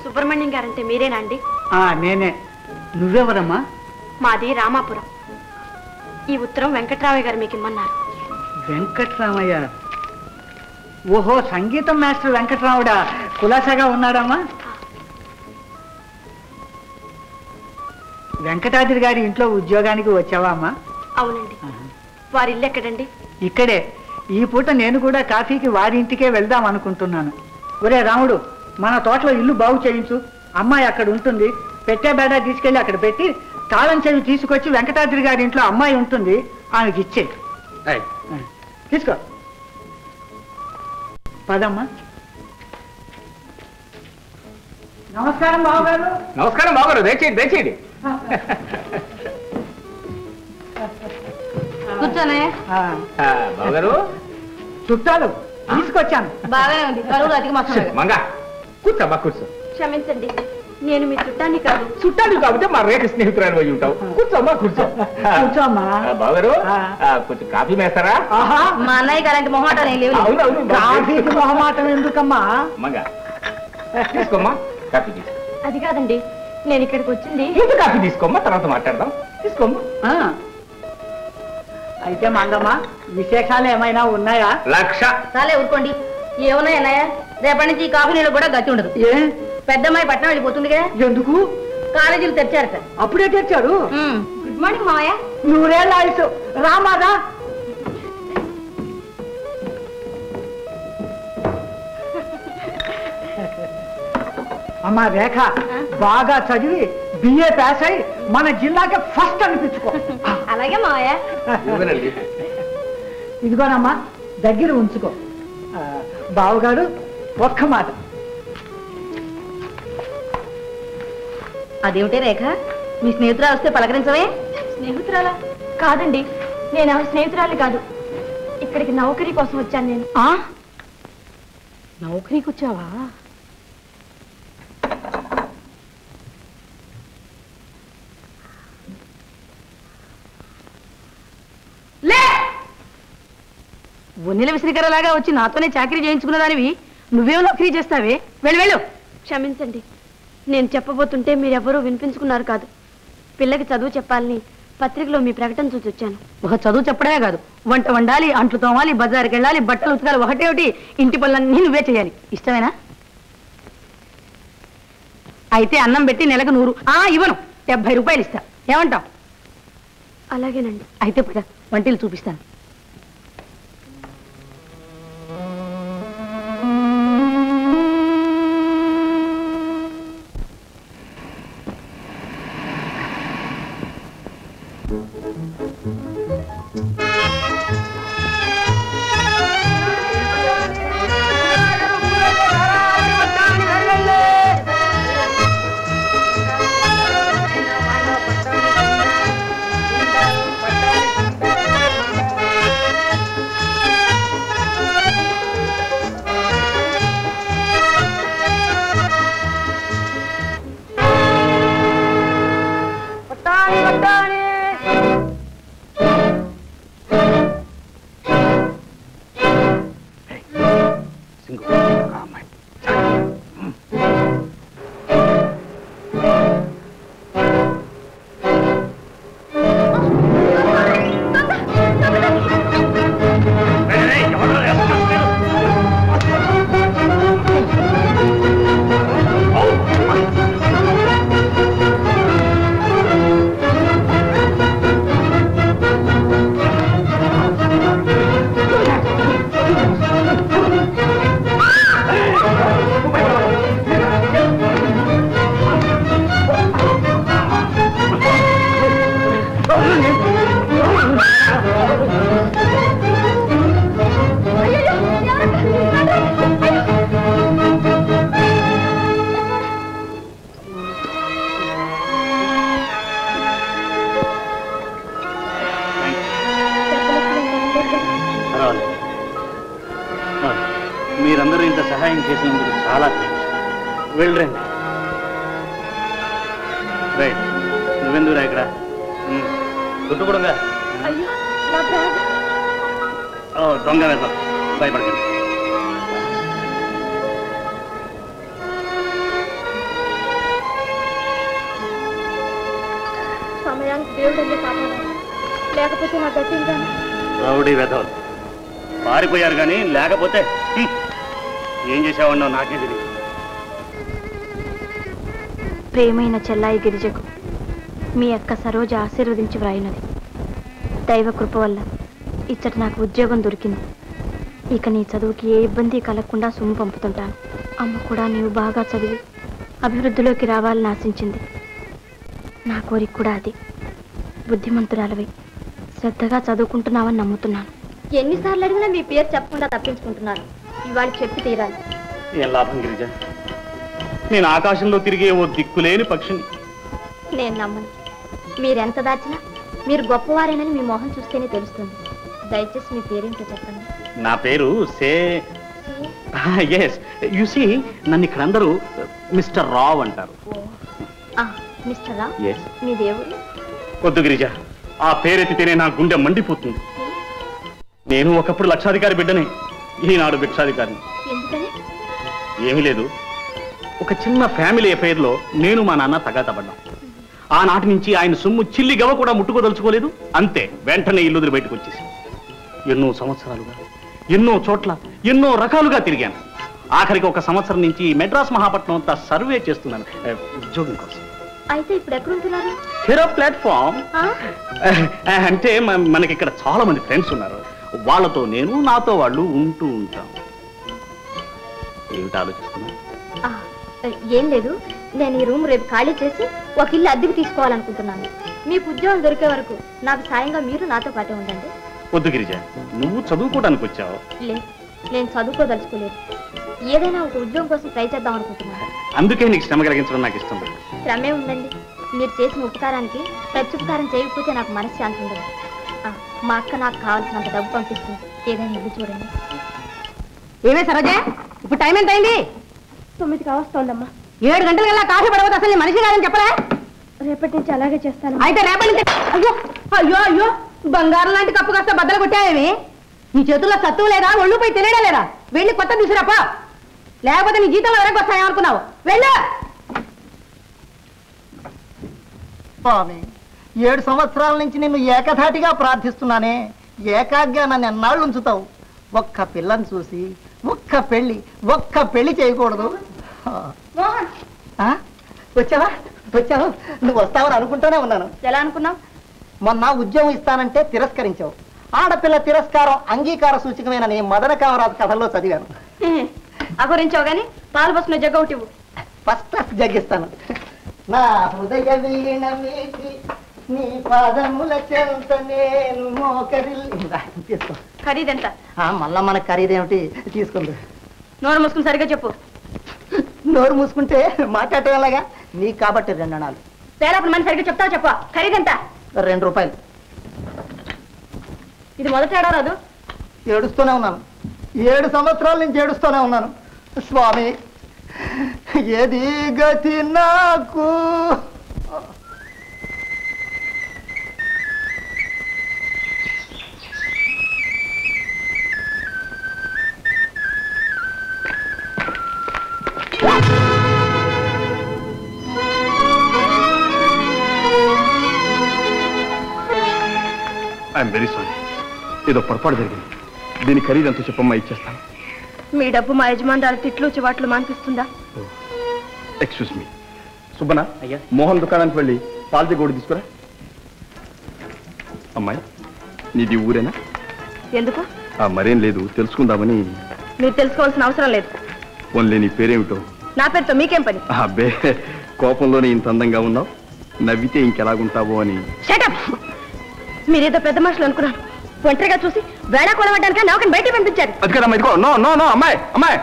Subrahmanyam guarantee మీరేనా అండి? నేనే. నువ్వెవరమ్మా? మాది రామాపురం. ఈ ఉత్తరం వెంకట్రామయ్య గారు మీకు ఇమ్మన్నారు. వెంకట్రామయ్య? ఓహో, సంగీతం మాస్టర్ వెంకట్రాముడా? కులాసాగా ఉన్నాడమ్మా? వెంకటాద్రి గారి ఇంట్లో ఉద్యోగానికి వచ్చావా అమ్మా? అవునండి. వారి ఇల్లు ఎక్కడండి? ఇక్కడే. ఈ పూట నేను కూడా కాఫీకి వారి ఇంటికే వెళ్దాం అనుకుంటున్నాను. ఒరే రాముడు, మన తోటలో ఇల్లు బాగు చేయించు. అమ్మాయి అక్కడ ఉంటుంది. పెట్టే బేడా తీసుకెళ్ళి అక్కడ పెట్టి తాళం చెవి తీసుకొచ్చి వెంకటాద్రి గారి ఇంట్లో అమ్మాయి ఉంటుంది, ఆమెకి ఇచ్చే. తీసుకో. పదమ్మా. నమస్కారం బావగారు. నమస్కారం బావగారు. దయచేయండి దయచేయండి. కూర్చోనే. బావగారు చుట్టాలు తీసుకొచ్చాను. బాగానే ఉంది. కరువు అతికి మాత్రం. మంగా కూర్చోమ్మా, కూర్చో. క్షమించండి, నేను మీ చుట్టాన్ని కాదు. చుట్టాలు కాబట్టి మా రేఖ స్నేహితురాలు పోయి ఉంటావు. కూర్చోమ్మా, కూర్చో. కూర్చోమ్మా. బావగారు కొంచెం కాఫీ వేస్తారా? మా అన్నయ్య గారంటే మొహమాటం ఏం లేవు. అవునవును. కాఫీకి మొహమాటం ఎందుకమ్మా? మంగా తీసుకోమ్మా, కాఫీ తీసుకో. అది కాదండి, నేను ఇక్కడికి వచ్చింది. ముందు కాఫీ తీసుకోమ్మా, తర్వాత మాట్లాడదాం. తీసుకోమ్మా. అయితే మంగమ్మ, విశేషాలు ఏమైనా ఉన్నాయా? లక్ష. చాలే ఊరుకోండి. ఏమున్నాయి అన్నయ్య? రేపటి నుంచి ఈ కాఫీ నీళ్ళు కూడా గతి ఉండదు. ఏ? పెద్దమ్మాయి పట్నం వెళ్ళిపోతుందిగా. ఎందుకు? కాలేజీలు తెచ్చారట. అప్పుడే తెచ్చారు? గుడ్ మార్నింగ్ మావయ్య. 100 ఏళ్ళ ఆయుసు. రామాదా? అమ్మా రేఖ, బాగా చదివి బిఏ పాస్ అయి మన జిల్లాకి ఫస్ట్ అనిపించుకో. అలాగే మావయ్య. ఇదిగోనమ్మా, దగ్గర ఉంచుకో. బావగారు ఒక్క మాట. అదేమిటే రేఖ, మీ స్నేహితురాలు వస్తే పలకరించవే? స్నేహితురాలా? కాదండి, నేను స్నేహితురాలి కాదు. ఇక్కడికి నౌకరీ కోసం వచ్చాను నేను. నౌకరీకి వచ్చావా? వన్నెల విసిరికరలాగా వచ్చి నాతోనే చాకరీ చేయించుకున్నదానివి నువ్వేం నౌకరీ చేస్తావే? వెళ్ళు వెళ్ళు. క్షమించండి, నేను చెప్పబోతుంటే మీరెవరూ వినిపించుకున్నారు కాదు. పిల్లకి చదువు చెప్పాలని పత్రికలో మీ ప్రకటన చూసి వచ్చాను. ఒక చదువు చెప్పడమే కాదు, వంట వండాలి, అంట్లు తోమాలి, బజారుకి వెళ్ళాలి, బట్టలు ఉతకాలి, ఒకటేమిటి ఇంటి పనులన్నీ నువ్వే చేయాలి. ఇష్టమేనా? అయితే అన్నం పెట్టి నెలకు 100. ఇవ్వను, 70 రూపాయలు ఇస్తా. ఏమంటావు? అలాగేనండి. అయితే పద, వంటలు చూపిస్తాను. మీరందరూ ఇంత సహాయం చేసినందుకు చాలా వెళ్ళరండి. రైట్, నువ్వెందుకురా ఇక్కడ? చుట్టుకూడంగా దొంగ వెళ్దాం, భయపడకండి. దేవుడంటే కాపాడాలి, లేకపోతే నా గట్టించాను. రౌడీ వెధవలు పారిపోయారు కానీ లేకపోతే ఏం చేసావన్నో నాకే తెలియదు. ప్రేమైన చెల్లాయి గిరిజకు మీ అక్క సరోజ ఆశీర్వదించి వ్రాయినది. దైవ కృప వల్ల ఇచ్చట నాకు ఉద్యోగం దొరికింది. ఇక నీ చదువుకి ఏ ఇబ్బంది కలగకుండా సొమ్ము పంపుతుంటాను. అమ్మ కూడా నీవు బాగా చదివి అభివృద్ధిలోకి రావాలని ఆశించింది. నా కోరిక కూడా అది. బుద్ధిమంతురాలవై శ్రద్ధగా చదువుకుంటున్నావని నమ్ముతున్నాను. ఎన్నిసార్లు అడిగినా మీ పేరు చెప్పకుండా తప్పించుకుంటున్నాను. ఇవాళ చెప్పి తీరాలి. ఏం లాభం గిరిజ, నేను ఆకాశంలో తిరిగే ఓ దిక్కులేని పక్షిని. నేను నమ్మను. మీరెంత దాచినా మీరు గొప్పవారేనని మీ మొహం చూస్తేనే తెలుస్తుంది. దయచేసి మీ పేరేంటో చెప్పండి. నా పేరు ఎస్ యు సీ, నన్ను ఇక్కడ అందరూ మిస్టర్ రావ్ అంటారు. Mister Rao, Yes. మీ దేవుడు? వద్దు గిరిజ, ఆ పేరెత్తితేనే నా గుండె మండిపోతుంది. నేను ఒకప్పుడు లక్షాధికారి బిడ్డనే, ఈనాడు భిక్షాధికారిని. ఎందుకని? ఏమీ లేదు, ఒక చిన్న ఫ్యామిలీ అఫైర్ లో నేను మా నాన్న తగాతపడ్డాం. ఆనాటి నుంచి ఆయన సొమ్ము చిల్లి గవ కూడా ముట్టుకోదలుచుకోలేదు. అంతే, వెంటనే ఇల్లుదిరి బయటకు వచ్చేసి ఎన్నో సంవత్సరాలుగా ఎన్నో చోట్ల ఎన్నో రకాలుగా తిరిగాను. ఆఖరికి ఒక సంవత్సరం నుంచి మెడ్రాస్ మహాపట్నం అంతా సర్వే చేస్తున్నాను ఉద్యోగం కోసం. అయితే ఇప్పుడు ఎక్కడుంటున్నారు? Hero platform. అంటే మనకి ఇక్కడ చాలా మంది ఫ్రెండ్స్ ఉన్నారు. వాళ్ళతో నేను, నాతో వాళ్ళు ఉంటూ ఉంటాం. ఏమిటి ఆలోచిస్తున్నా? ఏం లేదు, నేను ఈ రూమ్ రేపు ఖాళీ చేసి ఒక ఇల్లు అద్దెకు తీసుకోవాలనుకుంటున్నాను. మీకు ఉద్యోగం దొరికే వరకు నాకు సాయంగా మీరు నాతో పాటే ఉండండి. వద్దు గిరిజ, నువ్వు చదువుకోవడానికి వచ్చావు. లేదు, నేను చదువుకోదలుచుకోలేదు. ఏదైనా ఒక ఉద్యోగం కోసం ట్రై చేద్దాం అనుకుంటున్నాను. అందుకే నీకు శ్రమ కలిగించడం నాకు ఇష్టం లేదు. శ్రమే ఉండండి. మీరు చేసిన ఉపకారానికి ప్రత్యుపకారం చేయకపోతే నాకు మనశ్శాంతి ఉండదు. మా అక్క నాకు కావాల్సినంత డబ్బు పంపిస్తుంది. ఏదైనా ఇల్లు చూడండి. ఏమే సరోజా, ఇప్పుడు టైం ఎంత అయింది? 9 కావస్తోందమ్మా. 7 గంటలకల్లా కాఫీ పడవద్దు. అసలు నీ మనిషి కాదని చెప్పరా? రేపటి నుంచి అలాగే చేస్తాను. అయితే రేపటి నుంచి. అయ్యో అయ్యో అయ్యో, బంగారం లాంటి కప్పు కాస్త బద్దలు కొట్టావేమి? నీ చేతుల్లో సత్తువు లేదా? ఒళ్ళు పోయి తినేడా లేదా? వెళ్ళి కొత్త తీసుకురాపా, లేకపోతే నీ జీతంలో ఎవరికి వస్తాయనుకున్నావు? వెళ్ళు. స్వామి, 7 సంవత్సరాల నుంచి నిన్ను ఏకధాటిగా ప్రార్థిస్తున్నానే, ఏకాగ్గా నన్ను ఎన్నాళ్ళు ఉంచుతావు? ఒక్క పిల్లని చూసి ఒక్క పెళ్లి చేయకూడదు. వచ్చావా? నువ్వు వస్తావని అనుకుంటూనే ఉన్నాను. ఎలా అనుకున్నావు? మొన్న ఉద్యోగం ఇస్తానంటే తిరస్కరించావు. ఆడపిల్ల తిరస్కారం అంగీకార సూచకమైన నీ మదన కామరాజు కథల్లో చదివాను. అగురించావు గాని పాలు పోసుకున్న జగ్గ ఒకటి ఫస్ట్ క్లాస్ జగ్గిస్తాను. నా హృదయ వీణ మీటి నీ పాదముల చెంత నేను తీసుకో. ఖరీదెంత? మళ్ళా మనకు ఖరీదేమిటి, తీసుకుంది. నోరు మూసుకుని సరిగా చెప్పు. నోరు మూసుకుంటే మాట్లాడేలాగా నీకు కాబట్టి 2 అణాలు. తేలప్పుడు మన సరిగ్గా చెప్తావు చెప్పు. ఖరీదెంత? 2 రూపాయలు. ఇది మొదట ఏడవరాదు. ఏడుస్తూనే ఉన్నాను. 7 సంవత్సరాల నుంచి ఏడుస్తూనే ఉన్నాను. స్వామి, ఏది గతి నాకు? ఐఎమ్ వెరీ సారీ, ఏదో పొరపాటు జరిగింది. దీని ఖరీదంతా చెప్పమ్మా, ఇచ్చేస్తాను. మీ డబ్బు మా యజమానురాలు తిట్లు చివాట్లు మానిపిస్తుందా? Excuse me. సుబ్బనా, అయ్యా. మోహన్ దుకాణానికి వెళ్ళి పాలతి గోడి తీసుకురా. అమ్మాయి, నీది ఊరేనా? ఎందుకు? మరేం లేదు, తెలుసుకుందామని. మీరు తెలుసుకోవాల్సిన అవసరం లేదు. ఓన్లీ నీ పేరేమిటో? నా పేరుతో మీకేం పని? అబ్బే, కోపంలోనే ఇంత అందంగా ఉన్నావు, నవ్వితే ఇంకెలాగుంటావో అని. షటప్! మీరేదో పెద్ద మనుషులు అనుకున్నాను. ఒంటరిగా చూసి వేళ కొలవడానికి నౌకని బయటికి పంపించారు. అది కదమ్మా, ఇదిగో. నో నో నో, అమ్మాయి అమ్మాయి